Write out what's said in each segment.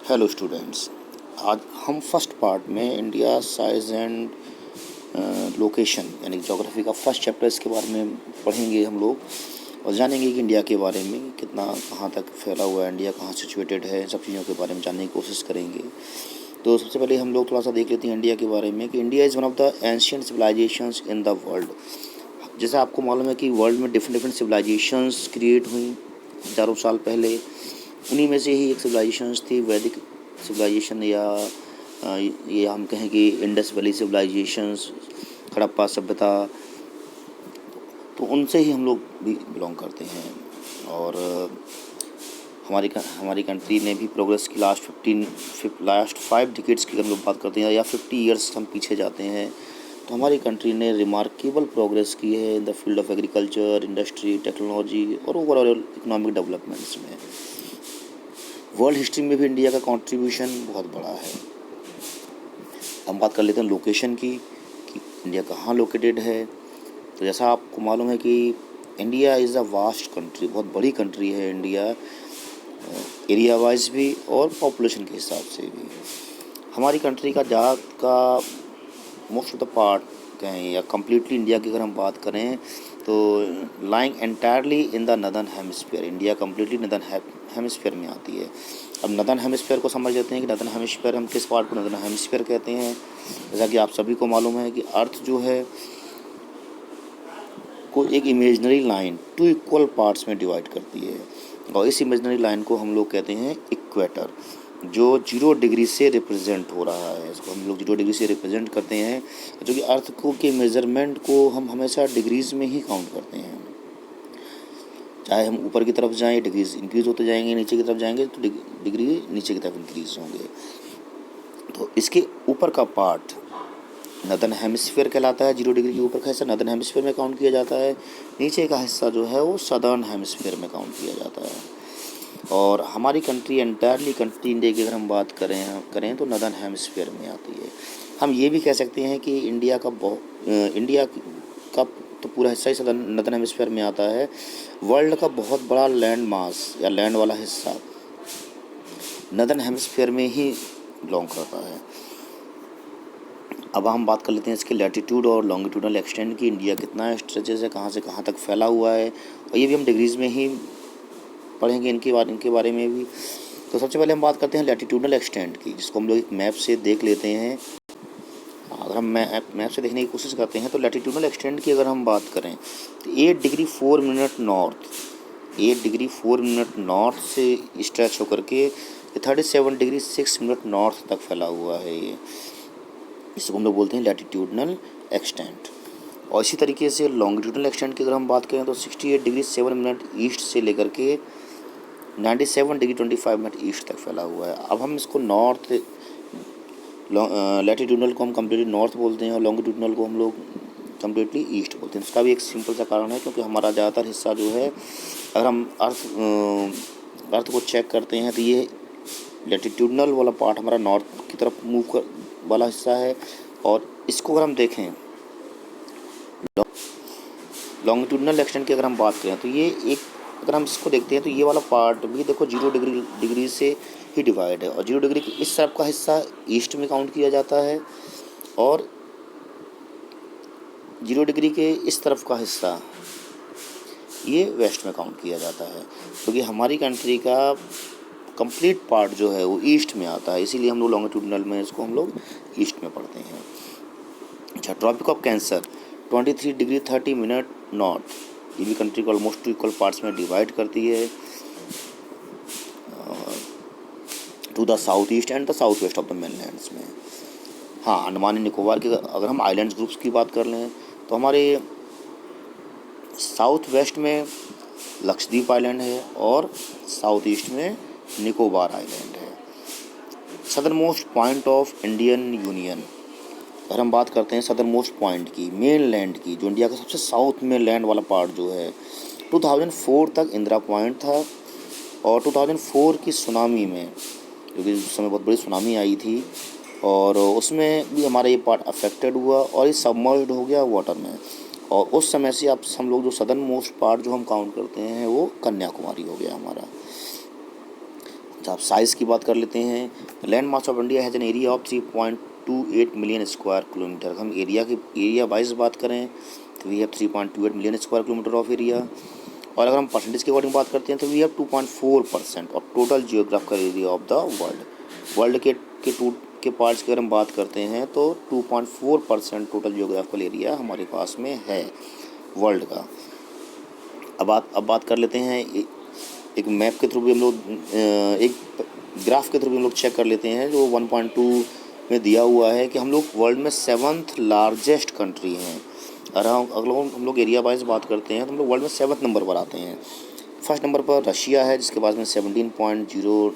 Hello students. आज हम first part में इंडिया साइज एंड लोकेशन यानी ज्योग्राफी का फर्स्ट चैप्टर इसके बारे में पढ़ेंगे हम लोग और जानेंगे कि इंडिया के बारे में कितना कहाँ तक फैला हुआ है, इंडिया कहाँ सिचुएटेड है, सब चीज़ों के बारे में जानने की कोशिश करेंगे। तो सबसे पहले हम लोग थोड़ा सा देख लेते हैं इंडिया के बारे में कि India is one of the ancient civilisations in the world. जैसा आपको मालूम है कि वर्ल्ड में डिफरेंट डिफरेंट सिविलाइजेशंस क्रिएट हुई हज़ारों साल पहले। उन्हीं में से ही एक सिविलाइजेशंस थी वैदिक सिविलाइजेशन या ये हम कहें कि इंडस वैली सिविलाइजेशंस, हड़प्पा सभ्यता। तो उनसे ही हम लोग भी बिलोंग करते हैं। और हमारी कंट्री ने भी प्रोग्रेस की लास्ट 5 डिकेड्स की अगर हम लोग बात करते हैं या 50 ईयर्स हम पीछे जाते हैं तो हमारी कंट्री ने रिमार्केबल प्रोग्रेस की है in the field of agriculture, industry, technology और ओवरऑल इकोनॉमिक डेवलपमेंट्स में। वर्ल्ड हिस्ट्री में भी इंडिया का कंट्रीब्यूशन बहुत बड़ा है। हम बात कर लेते हैं लोकेशन की कि इंडिया कहाँ लोकेटेड है। तो जैसा आपको मालूम है कि India is a vast country, बहुत बड़ी कंट्री है इंडिया, एरिया वाइज भी और पॉपुलेशन के हिसाब से भी। हमारी कंट्री का मोस्ट ऑफ द पार्ट कहें या कम्प्लीटली इंडिया की अगर हम बात करें तो lying entirely in the northern hemisphere. India completely northern hemisphere में आती है। अब नदर्न हेमिस्फीयर को समझ लेते हैं कि नदर्न हेमिस्फीयर हम किस पार्ट को नदर्न हेमिस्फीयर कहते हैं। जैसा कि आप सभी को मालूम है कि अर्थ जो है को एक इमेजनरी लाइन 2 इक्वल पार्ट्स में डिवाइड करती है और इस इमेजनरी लाइन को हम लोग कहते हैं इक्वेटर, जो 0 डिग्री से रिप्रेजेंट हो रहा है। इसको हम लोग 0 डिग्री से रिप्रेजेंट करते हैं, जो कि अर्थ को के मेज़रमेंट को हम हमेशा डिग्रीज़ में ही काउंट करते हैं। चाहे हम ऊपर की तरफ जाएं डिग्रीज इंक्रीज़ होते जाएंगे, नीचे की तरफ जाएंगे तो डिग्री नीचे की तरफ इंक्रीज़ होंगे। तो इसके ऊपर का पार्ट नदर्न हेमिस्फीयर कहलाता है। 0 डिग्री के ऊपर का हिस्सा नदर्न हेमिस्फीयर में काउंट किया जाता है। नीचे का हिस्सा जो है वो सदर्न हेमिस्फीयर में काउंट किया जाता है। और हमारी कंट्री एंटायरली कंट्री इंडिया की अगर हम बात करें तो नदर्न हेमिस्फीयर में आती है। हम ये भी कह सकते हैं कि इंडिया का तो पूरा हिस्सा ही नदर्न हेमिस्फीयर में आता है। वर्ल्ड का बहुत बड़ा लैंड मास या लैंड वाला हिस्सा नदर्न हेमिस्फीयर में ही बिलोंग करता है। अब हम बात कर लेते हैं इसके लैटिट्यूड और लॉन्गिट्यूडनल एक्सटेंट की। इंडिया कितना स्ट्रेचेस है, कहाँ से कहाँ तक फैला हुआ है, और ये भी हम डिग्रीज़ में ही पढ़ेंगे इनके बारे में भी। तो सबसे पहले हम बात करते हैं लैटिट्यूडनल एक्सटेंट की, जिसको हम लोग एक मैप से देख लेते हैं। अगर हम मैप से देखने की कोशिश करते हैं तो लैटिट्यूडनल एक्सटेंट की अगर हम बात करें तो 8 डिग्री 4 मिनट नॉर्थ से स्ट्रेच होकर के 37 डिग्री 6 मिनट नॉर्थ तक फैला हुआ है ये, इसको हम लोग बोलते हैं लैटिट्यूडनल एक्सटेंट। और इसी तरीके से लॉन्गिट्यूडनल एक्सटेंट की अगर हम बात करें तो 68 डिग्री 7 मिनट ईस्ट से लेकर के 97 डिग्री 25 मिनट ईस्ट तक फैला हुआ है। अब हम इसको नॉर्थ लैटिट्यूडनल को हम कम्प्लीटली नॉर्थ बोलते हैं और लॉन्गिट्यूडनल को हम लोग कम्प्लीटली ईस्ट बोलते हैं। इसका भी एक सिंपल सा कारण है, क्योंकि हमारा ज़्यादातर हिस्सा जो है, अगर हम अर्थ को चेक करते हैं तो ये लैटिट्यूडनल वाला पार्ट हमारा नॉर्थ की तरफ वाला हिस्सा है। और इसको अगर हम देखें लॉन्गिट्यूडनल एक्सटेंट की अगर हम बात करें तो ये एक, अगर हम इसको देखते हैं तो ये वाला पार्ट भी देखो 0 डिग्री से ही डिवाइड है, और 0 डिग्री के इस तरफ का हिस्सा ईस्ट में काउंट किया जाता है और 0 डिग्री के इस तरफ का हिस्सा ये वेस्ट में काउंट किया जाता है, क्योंकि हमारी कंट्री का कंप्लीट पार्ट जो है वो ईस्ट में आता है, इसीलिए हम लोग लॉन्गिट्यूडनल में इसको हम लोग ईस्ट में पढ़ते हैं। अच्छा, tropic of cancer 23 degree 30 minute north, ये भी कंट्री को ऑलमोस्ट 2 इक्वल पार्ट्स में डिवाइड करती है to the south east and the south west of the mainlands में। हाँ, अंडमान एंड निकोबार की अगर हम आइलैंड्स ग्रुप्स की बात कर लें तो हमारे साउथ वेस्ट में लक्षद्वीप आइलैंड है और साउथ ईस्ट में निकोबार आइलैंड है। Southern most point of Indian union, अगर हम बात करते हैं सदर्न मोस्ट पॉइंट की, मेन लैंड की, जो इंडिया का सबसे साउथ में लैंड वाला पार्ट जो है, 2004 तक इंदिरा पॉइंट था। और 2004 की सुनामी में, क्योंकि उस समय बहुत बड़ी सुनामी आई थी और उसमें भी हमारा ये पार्ट अफेक्टेड हुआ और ये सबमर्ज्ड हो गया वाटर में। और उस समय से अब हम लोग जो सदर्न मोस्ट पार्ट जो हम काउंट करते हैं वो कन्याकुमारी हो गया हमारा। आप साइज़ की बात कर लेते हैं। Land mass of India has an area of 3.28 million square kilometre. हम एरिया वाइज बात करें तो we have 3.28 million square kilometre of area. और अगर हम परसेंटेज के अकॉर्डिंग बात करते हैं तो we have 2.4% of total geographical area of the world के पार्ट्स की अगर हम बात करते हैं तो 2.4% टोटल जियोग्राफिकल एरिया हमारे पास में है वर्ल्ड का। अब बात कर लेते हैं एक मैप के थ्रू भी हम लोग एक ग्राफ के थ्रू भी हम लोग चेक कर लेते हैं जो 1.2 में दिया हुआ है कि हम लोग वर्ल्ड में 7th लार्जेस्ट कंट्री हैं। अगर हम लोग एरिया वाइज बात करते हैं तो हम लोग वर्ल्ड में 7th नंबर पर आते हैं। फर्स्ट नंबर पर रशिया है जिसके पास में 17.09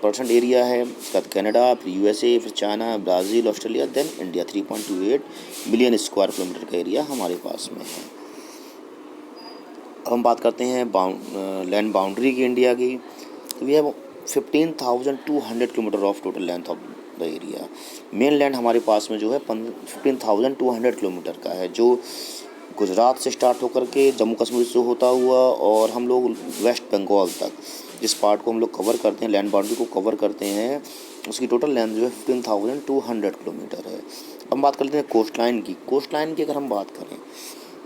परसेंट एरिया है। उसके बाद कनाडा, फिर यूएसए, फिर China, Brazil, Australia, then India. 3.28 million square kilometre का एरिया हमारे पास में है। अब हम बात करते हैं लैंड बाउंड्री की इंडिया की। We have 15,200 kilometre of total length of the area. Main land हमारे पास में जो है 15,200 किलोमीटर का है, जो गुजरात से स्टार्ट होकर के जम्मू कश्मीर से होता हुआ और हम लोग वेस्ट बंगाल तक जिस पार्ट को हम लोग कवर करते हैं, लैंड बाउंड्री को कवर करते हैं, उसकी टोटल लेंथ जो है 15,200 किलोमीटर है। अब बात करते हैं कोस्ट लाइन की। कोस्ट लाइन की अगर हम बात करें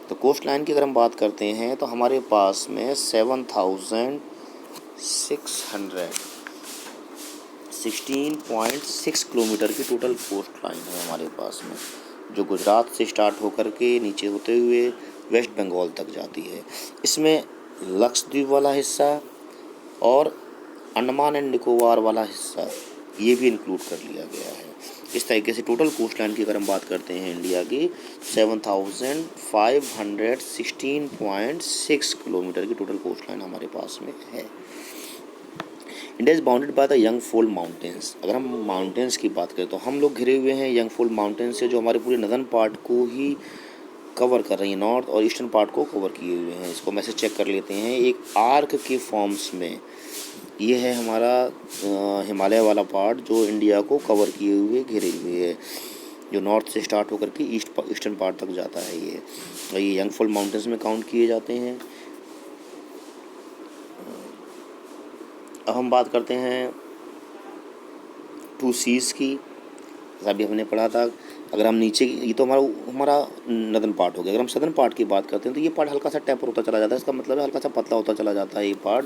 तो कोस्ट लाइन की अगर हम बात करते हैं तो हमारे पास में 7,616.6 किलोमीटर की टोटल कोस्ट लाइन है हमारे पास में, जो गुजरात से स्टार्ट होकर के नीचे होते हुए वेस्ट बंगाल तक जाती है। इसमें लक्षद्वीप वाला हिस्सा और अंडमान एंड निकोबार वाला हिस्सा ये भी इंक्लूड कर लिया गया है। इस तरीके से टोटल कोस्ट लाइन की अगर हम बात करते हैं इंडिया की 7,516.6 किलोमीटर की टोटल कोस्ट लाइन हमारे पास में है। India is bounded by the young fold mountains. अगर हम माउंटेन्स की बात करें तो हम लोग घिरे हुए हैं यंगफॉल माउंटेन से, जो हमारे पूरे नदर्न पार्ट को ही कवर कर रही हैं, नॉर्थ और ईस्टर्न पार्ट को कवर किए हुए हैं। इसको मैसेज चेक कर लेते हैं एक आर्क के फॉर्म्स में। ये है हमारा हिमालय वाला पार्ट जो इंडिया को कवर किए हुए घिरे हुए है, जो नॉर्थ से स्टार्ट होकर के ईस्टर्न पार्ट तक जाता है। ये यंगफॉल माउंटेन्स में काउंट किए जाते हैं। अब हम बात करते हैं 2 सीज़ की। अभी हमने पढ़ा था, अगर हम नीचे, ये तो हमारा नदर्न पार्ट हो गया। अगर हम सदर्न पार्ट की बात करते हैं तो ये पार्ट हल्का सा टेपर होता चला जाता है, इसका मतलब है हल्का सा पतला होता चला जाता है ये पार्ट,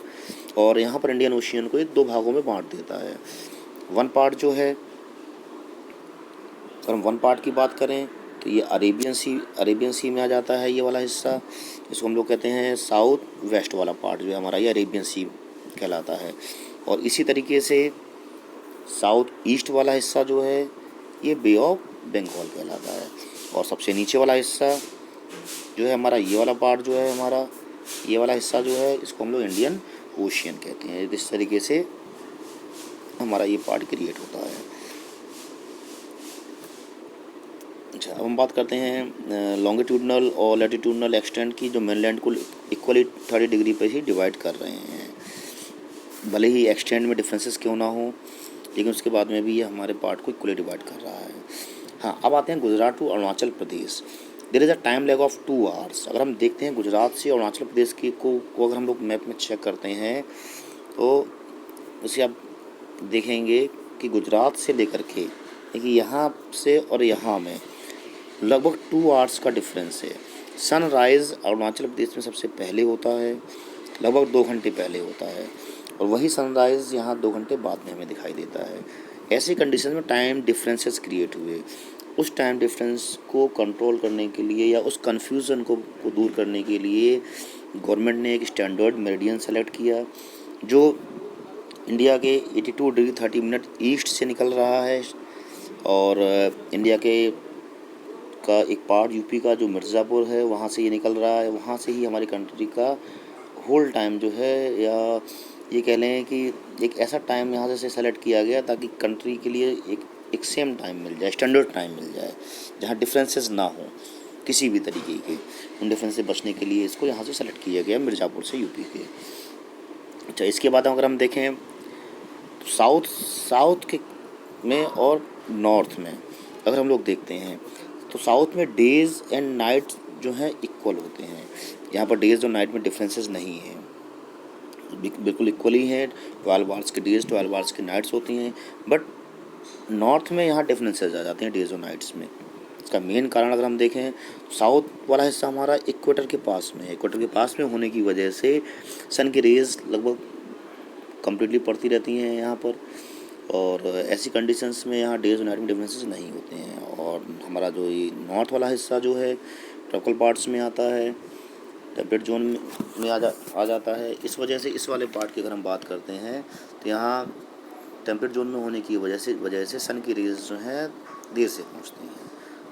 और यहाँ पर इंडियन ओशियन को ये 2 भागों में बांट देता है। वन पार्ट जो है, अगर हम वन पार्ट की बात करें तो ये अरेबियन सी में आ जाता है ये वाला हिस्सा, जिसको हम लोग कहते हैं साउथ वेस्ट वाला पार्ट जो है हमारा, ये अरेबियन सी कहलाता है। और इसी तरीके से साउथ ईस्ट वाला हिस्सा जो है ये बे ऑफ बंगाल कहलाता है। और सबसे नीचे वाला हिस्सा जो है हमारा, ये वाला पार्ट जो है हमारा, ये वाला हिस्सा जो है, इसको हम लोग इंडियन ओशियन कहते हैं। इस तरीके से हमारा ये पार्ट क्रिएट होता है। अच्छा, अब हम बात करते हैं लॉन्गिट्यूडनल और लैटिट्यूडनल एक्सटेंट की, जो मेनलैंड को इक्वली 30 डिग्री पर ही डिवाइड कर रहे हैं। भले ही एक्सटेंट में डिफरेंसेस क्यों ना हो, लेकिन उसके बाद में भी ये हमारे पार्ट को इक्वली डिवाइड कर रहा है। हाँ, अब आते हैं Gujarat to Arunachal Pradesh. There is a time lag of 2 hours. अगर हम देखते हैं गुजरात से अरुणाचल प्रदेश की को अगर हम लोग मैप में चेक करते हैं तो उसे आप देखेंगे कि गुजरात से लेकर के देखिए यहाँ से और यहाँ में लगभग 2 आवर्स का डिफरेंस है। सनराइज़ अरुणाचल प्रदेश में सबसे पहले होता है, लगभग 2 घंटे पहले होता है, और वही सनराइज़ यहाँ 2 घंटे बाद में हमें दिखाई देता है। ऐसी कंडीशन में टाइम डिफरेंसेस क्रिएट हुए। उस टाइम डिफरेंस को कंट्रोल करने के लिए या उस कन्फ्यूज़न को दूर करने के लिए गवर्नमेंट ने एक स्टैंडर्ड मेरिडियन सेलेक्ट किया, जो इंडिया के 82 डिग्री 30 मिनट ईस्ट से निकल रहा है। और इंडिया का एक पार्ट यूपी का जो मिर्ज़ापुर है वहाँ से ये निकल रहा है। वहाँ से ही हमारी कंट्री का होल टाइम जो है, या ये कह लें कि एक ऐसा टाइम यहाँ से सेलेक्ट किया गया ताकि कंट्री के लिए एक सेम टाइम मिल जाए, स्टैंडर्ड टाइम मिल जाए, जहाँ डिफरेंसेस ना हो किसी भी तरीके के। उन डिफरेंस से बचने के लिए इसको यहाँ से सेलेक्ट किया गया, मिर्ज़ापुर से यूपी के। अच्छा, इसके बाद अगर हम देखें तो साउथ के में और नॉर्थ में अगर हम लोग देखते हैं तो साउथ में डेज़ एंड नाइट जो हैं इक्वल होते हैं। यहाँ पर डेज और नाइट में डिफरेंसेस नहीं है, बिल्कुल इक्वली हैं। 12 आवर्स की डेज, 12 आवर्स की नाइट्स होती हैं, बट नॉर्थ में यहाँ डिफरेंसेस आ जाते हैं डेज और नाइट्स में। इसका मेन कारण अगर हम देखें, साउथ वाला हिस्सा हमारा इक्वेटर के पास में है। इक्वेटर के पास में होने की वजह से सन की रेज लगभग कम्प्लीटली पड़ती रहती हैं यहाँ पर, और ऐसी कंडीशंस में यहाँ डेज और नाइट में डिफरेंसेस नहीं होते हैं। और हमारा जो ये नॉर्थ वाला हिस्सा जो है ट्रॉपिकल पार्ट्स में आता है, टेम्परेट जोन में आ जाता है। इस वजह से इस वाले पार्ट की अगर हम बात करते हैं तो यहाँ टेम्परेट जोन में होने की वजह से सन की रेज जो है देर से पहुँचती हैं।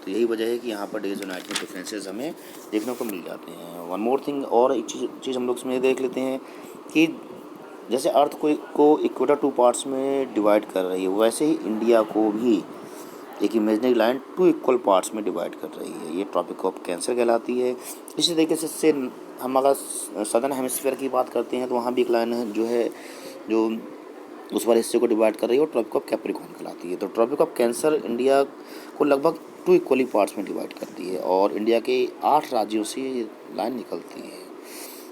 तो यही वजह है कि यहाँ पर डेज और नाइट में डिफरेंसेस हमें देखने को मिल जाते हैं। वन मोर थिंग, और एक चीज़ हम लोग इसमें देख लेते हैं कि जैसे अर्थ को इक्वेटर 2 पार्ट्स में डिवाइड कर रही है, वैसे ही इंडिया को भी एक इमेजिनरी लाइन 2 इक्वल पार्ट्स में डिवाइड कर रही है। ये ट्रॉपिक ऑफ कैंसर कहलाती है। इसी तरीके से हम अगर सदर्न हेमिस्फीयर की बात करते हैं तो वहाँ भी एक लाइन है जो उस वाले हिस्से को डिवाइड कर रही है, और ट्रॉपिक ऑफ कैप्रिकॉर्न कहलाती है। तो ट्रॉपिक ऑफ कैंसर इंडिया को लगभग 2 इक्वली पार्ट्स में डिवाइड करती है, और इंडिया के 8 राज्यों से ये लाइन निकलती है,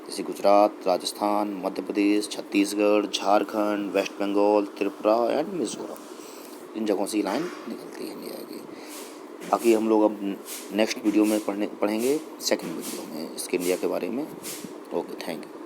जैसे गुजरात, राजस्थान, मध्य प्रदेश, छत्तीसगढ़, झारखंड, वेस्ट बंगाल, त्रिपुरा एंड मिजोरम। इन जगहों से ये लाइन निकलती है इंडिया की। बाकी हम लोग अब नेक्स्ट वीडियो में पढ़ेंगे, सेकंड वीडियो में इसके इंडिया के बारे में। Okay, thank you.